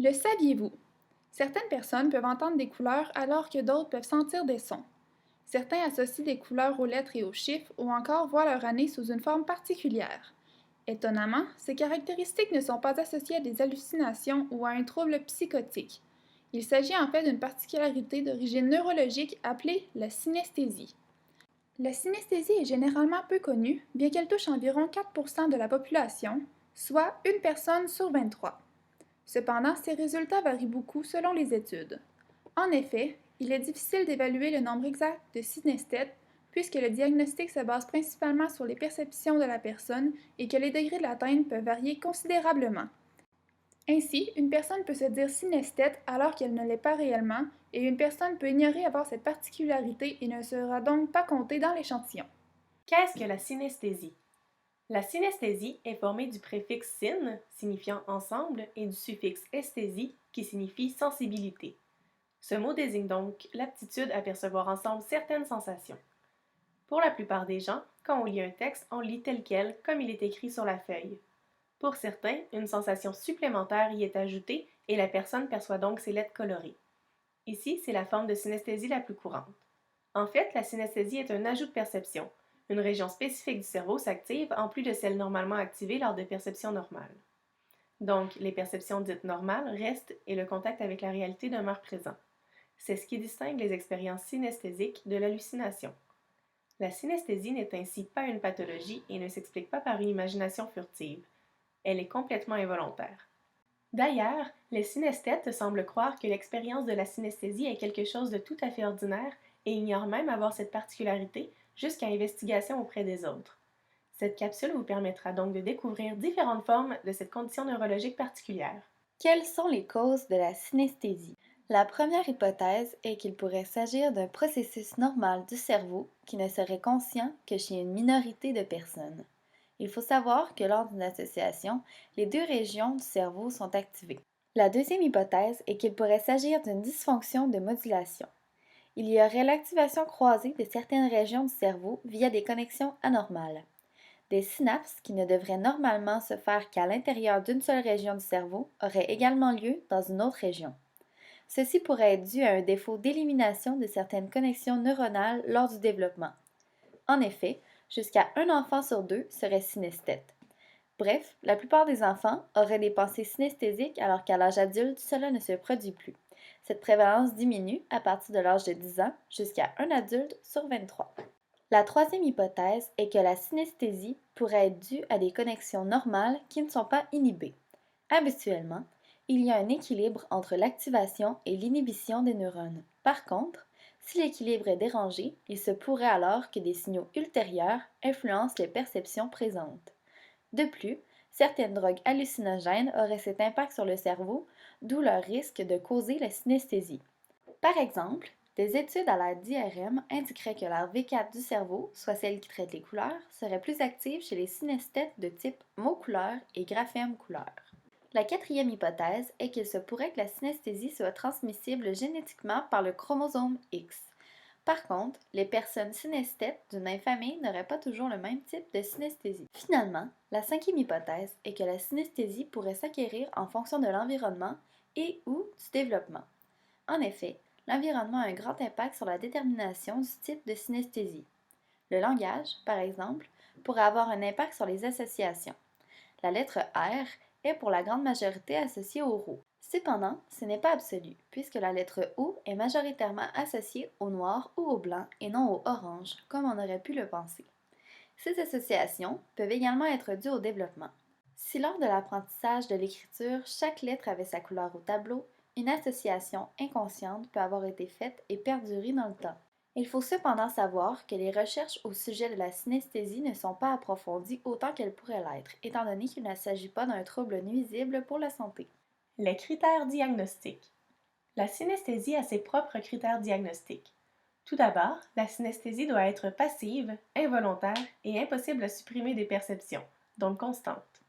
Le saviez-vous? Certaines personnes peuvent entendre des couleurs alors que d'autres peuvent sentir des sons. Certains associent des couleurs aux lettres et aux chiffres ou encore voient leur année sous une forme particulière. Étonnamment, ces caractéristiques ne sont pas associées à des hallucinations ou à un trouble psychotique. Il s'agit en fait d'une particularité d'origine neurologique appelée la synesthésie. La synesthésie est généralement peu connue, bien qu'elle touche environ 4% de la population, soit une personne sur 23. Cependant, ces résultats varient beaucoup selon les études. En effet, il est difficile d'évaluer le nombre exact de synesthètes puisque le diagnostic se base principalement sur les perceptions de la personne et que les degrés de l'atteinte peuvent varier considérablement. Ainsi, une personne peut se dire synesthète alors qu'elle ne l'est pas réellement, et une personne peut ignorer avoir cette particularité et ne sera donc pas comptée dans l'échantillon. Qu'est-ce que la synesthésie? La synesthésie est formée du préfixe syn, signifiant ensemble, et du suffixe esthésie, qui signifie sensibilité. Ce mot désigne donc l'aptitude à percevoir ensemble certaines sensations. Pour la plupart des gens, quand on lit un texte, on lit tel quel, comme il est écrit sur la feuille. Pour certains, une sensation supplémentaire y est ajoutée et la personne perçoit donc ses lettres colorées. Ici, c'est la forme de synesthésie la plus courante. En fait, la synesthésie est un ajout de perception. Une région spécifique du cerveau s'active en plus de celle normalement activée lors de perceptions normales. Donc, les perceptions dites normales restent et le contact avec la réalité demeure présent. C'est ce qui distingue les expériences synesthésiques de l'hallucination. La synesthésie n'est ainsi pas une pathologie et ne s'explique pas par une imagination furtive. Elle est complètement involontaire. D'ailleurs, les synesthètes semblent croire que l'expérience de la synesthésie est quelque chose de tout à fait ordinaire et ignorent même avoir cette particularité jusqu'à investigation auprès des autres. Cette capsule vous permettra donc de découvrir différentes formes de cette condition neurologique particulière. Quelles sont les causes de la synesthésie? La première hypothèse est qu'il pourrait s'agir d'un processus normal du cerveau qui ne serait conscient que chez une minorité de personnes. Il faut savoir que lors d'une association, les deux régions du cerveau sont activées. La deuxième hypothèse est qu'il pourrait s'agir d'une dysfonction de modulation. Il y aurait l'activation croisée de certaines régions du cerveau via des connexions anormales. Des synapses qui ne devraient normalement se faire qu'à l'intérieur d'une seule région du cerveau auraient également lieu dans une autre région. Ceci pourrait être dû à un défaut d'élimination de certaines connexions neuronales lors du développement. En effet, jusqu'à un enfant sur deux serait synesthète. Bref, la plupart des enfants auraient des pensées synesthésiques alors qu'à l'âge adulte, cela ne se produit plus. Cette prévalence diminue à partir de l'âge de 10 ans jusqu'à un adulte sur 23. La troisième hypothèse est que la synesthésie pourrait être due à des connexions normales qui ne sont pas inhibées. Habituellement, il y a un équilibre entre l'activation et l'inhibition des neurones. Par contre, si l'équilibre est dérangé, il se pourrait alors que des signaux ultérieurs influencent les perceptions présentes. De plus, certaines drogues hallucinogènes auraient cet impact sur le cerveau, d'où leur risque de causer la synesthésie. Par exemple, des études à la d'IRM indiqueraient que la V4 du cerveau, soit celle qui traite les couleurs, serait plus active chez les synesthètes de type mot-couleur et graphème-couleur. La quatrième hypothèse est qu'il se pourrait que la synesthésie soit transmissible génétiquement par le chromosome X. Par contre, les personnes synesthètes d'une même famille n'auraient pas toujours le même type de synesthésie. Finalement, la cinquième hypothèse est que la synesthésie pourrait s'acquérir en fonction de l'environnement et/ou du développement. En effet, l'environnement a un grand impact sur la détermination du type de synesthésie. Le langage, par exemple, pourrait avoir un impact sur les associations. La lettre R est pour la grande majorité associée au roux. Cependant, ce n'est pas absolu, puisque la lettre O est majoritairement associée au noir ou au blanc et non au orange, comme on aurait pu le penser. Ces associations peuvent également être dues au développement. Si lors de l'apprentissage de l'écriture, chaque lettre avait sa couleur au tableau, une association inconsciente peut avoir été faite et perdurer dans le temps. Il faut cependant savoir que les recherches au sujet de la synesthésie ne sont pas approfondies autant qu'elles pourraient l'être, étant donné qu'il ne s'agit pas d'un trouble nuisible pour la santé. Les critères diagnostiques. La synesthésie a ses propres critères diagnostiques. Tout d'abord, la synesthésie doit être passive, involontaire et impossible à supprimer des perceptions, donc constante.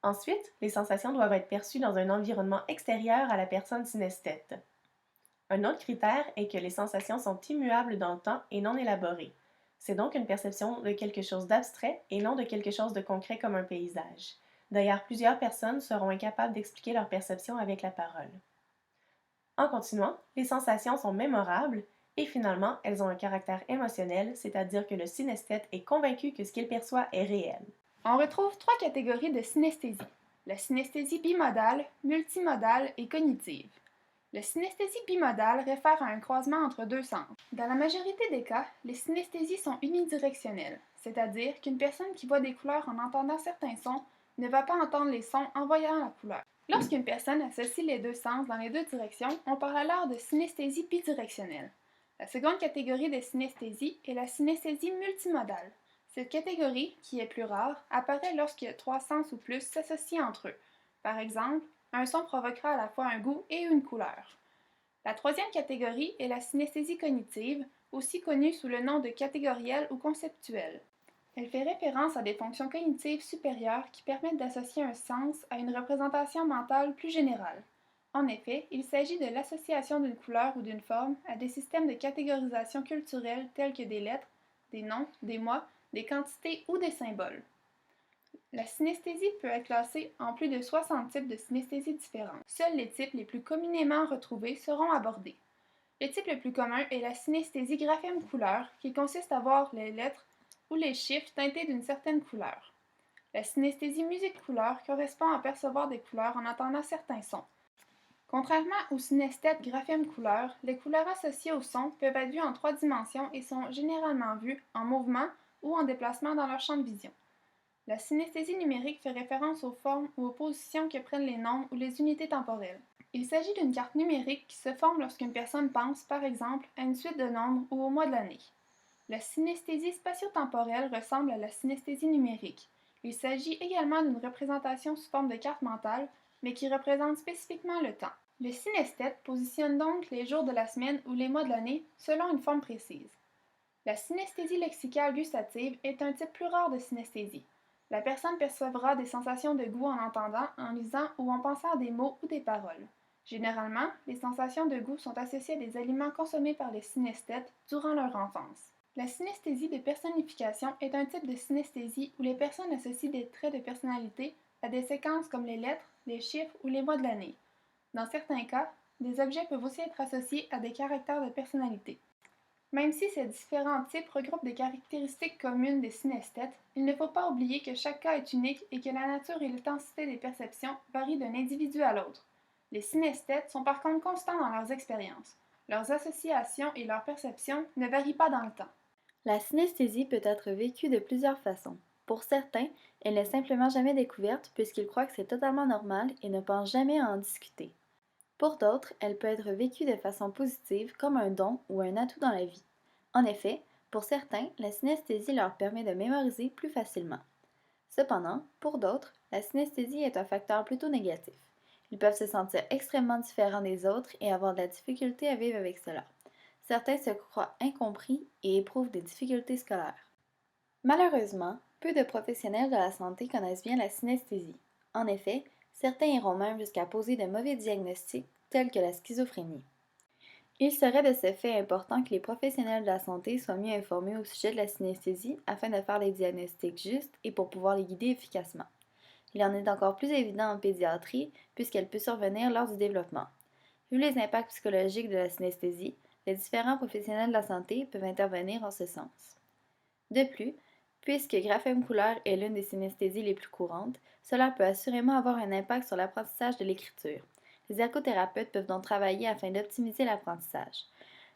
Ensuite, les sensations doivent être perçues dans un environnement extérieur à la personne synesthète. Un autre critère est que les sensations sont immuables dans le temps et non élaborées. C'est donc une perception de quelque chose d'abstrait et non de quelque chose de concret comme un paysage. D'ailleurs, plusieurs personnes seront incapables d'expliquer leur perception avec la parole. En continuant, les sensations sont mémorables et finalement, elles ont un caractère émotionnel, c'est-à-dire que le synesthète est convaincu que ce qu'il perçoit est réel. On retrouve 3 catégories de synesthésie. La synesthésie bimodale, multimodale et cognitive. La synesthésie bimodale réfère à un croisement entre 2 sens. Dans la majorité des cas, les synesthésies sont unidirectionnelles, c'est-à-dire qu'une personne qui voit des couleurs en entendant certains sons ne va pas entendre les sons en voyant la couleur. Lorsqu'une personne associe les 2 sens dans les 2 directions, on parle alors de synesthésie bidirectionnelle. La seconde catégorie de synesthésie est la synesthésie multimodale. Cette catégorie, qui est plus rare, apparaît lorsque 3 sens ou plus s'associent entre eux. Par exemple, un son provoquera à la fois un goût et une couleur. La troisième catégorie est la synesthésie cognitive, aussi connue sous le nom de catégorielle ou conceptuelle. Elle fait référence à des fonctions cognitives supérieures qui permettent d'associer un sens à une représentation mentale plus générale. En effet, il s'agit de l'association d'une couleur ou d'une forme à des systèmes de catégorisation culturelle tels que des lettres, des noms, des mots, des quantités ou des symboles. La synesthésie peut être classée en plus de 60 types de synesthésie différents. Seuls les types les plus communément retrouvés seront abordés. Le type le plus commun est la synesthésie graphème-couleur, qui consiste à voir les lettres ou les chiffres teintés d'une certaine couleur. La synesthésie musique-couleur correspond à percevoir des couleurs en entendant certains sons. Contrairement au synesthète graphème-couleur, les couleurs associées au son peuvent être vues en 3 dimensions et sont généralement vues en mouvement ou en déplacement dans leur champ de vision. La synesthésie numérique fait référence aux formes ou aux positions que prennent les nombres ou les unités temporelles. Il s'agit d'une carte numérique qui se forme lorsqu'une personne pense, par exemple, à une suite de nombres ou au mois de l'année. La synesthésie spatio-temporelle ressemble à la synesthésie numérique. Il s'agit également d'une représentation sous forme de carte mentale, mais qui représente spécifiquement le temps. Le synesthète positionne donc les jours de la semaine ou les mois de l'année selon une forme précise. La synesthésie lexicale gustative est un type plus rare de synesthésie. La personne percevra des sensations de goût en entendant, en lisant ou en pensant à des mots ou des paroles. Généralement, les sensations de goût sont associées à des aliments consommés par les synesthètes durant leur enfance. La synesthésie de personnification est un type de synesthésie où les personnes associent des traits de personnalité à des séquences comme les lettres, les chiffres ou les mois de l'année. Dans certains cas, des objets peuvent aussi être associés à des caractères de personnalité. Même si ces différents types regroupent des caractéristiques communes des synesthètes, il ne faut pas oublier que chaque cas est unique et que la nature et l'intensité des perceptions varient d'un individu à l'autre. Les synesthètes sont par contre constants dans leurs expériences. Leurs associations et leurs perceptions ne varient pas dans le temps. La synesthésie peut être vécue de plusieurs façons. Pour certains, elle n'est simplement jamais découverte puisqu'ils croient que c'est totalement normal et ne pensent jamais à en discuter. Pour d'autres, elle peut être vécue de façon positive comme un don ou un atout dans la vie. En effet, pour certains, la synesthésie leur permet de mémoriser plus facilement. Cependant, pour d'autres, la synesthésie est un facteur plutôt négatif. Ils peuvent se sentir extrêmement différents des autres et avoir de la difficulté à vivre avec cela. Certains se croient incompris et éprouvent des difficultés scolaires. Malheureusement, peu de professionnels de la santé connaissent bien la synesthésie. En effet, certains iront même jusqu'à poser de mauvais diagnostics tels que la schizophrénie. Il serait de ce fait important que les professionnels de la santé soient mieux informés au sujet de la synesthésie afin de faire les diagnostics justes et pour pouvoir les guider efficacement. Il en est encore plus évident en pédiatrie puisqu'elle peut survenir lors du développement. Vu les impacts psychologiques de la synesthésie, les différents professionnels de la santé peuvent intervenir en ce sens. De plus, puisque graphème couleur est l'une des synesthésies les plus courantes, cela peut assurément avoir un impact sur l'apprentissage de l'écriture. Les ergothérapeutes peuvent donc travailler afin d'optimiser l'apprentissage.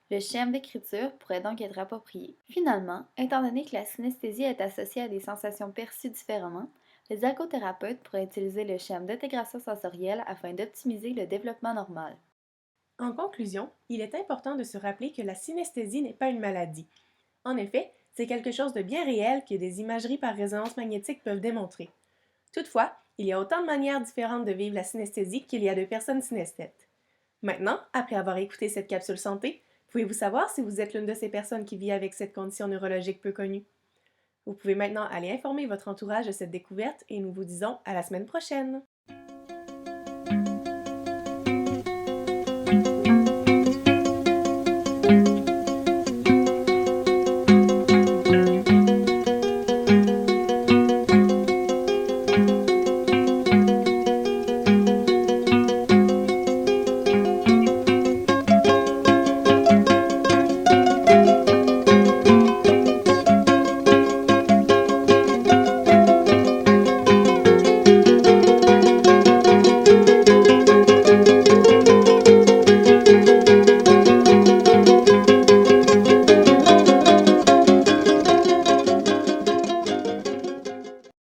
Le schéma d'écriture pourrait donc être approprié. Finalement, étant donné que la synesthésie est associée à des sensations perçues différemment, les ergothérapeutes pourraient utiliser le schéma d'intégration sensorielle afin d'optimiser le développement normal. En conclusion, il est important de se rappeler que la synesthésie n'est pas une maladie. En effet, c'est quelque chose de bien réel que des imageries par résonance magnétique peuvent démontrer. Toutefois, il y a autant de manières différentes de vivre la synesthésie qu'il y a de personnes synesthètes. Maintenant, après avoir écouté cette capsule santé, pouvez-vous savoir si vous êtes l'une de ces personnes qui vit avec cette condition neurologique peu connue? Vous pouvez maintenant aller informer votre entourage de cette découverte et nous vous disons à la semaine prochaine!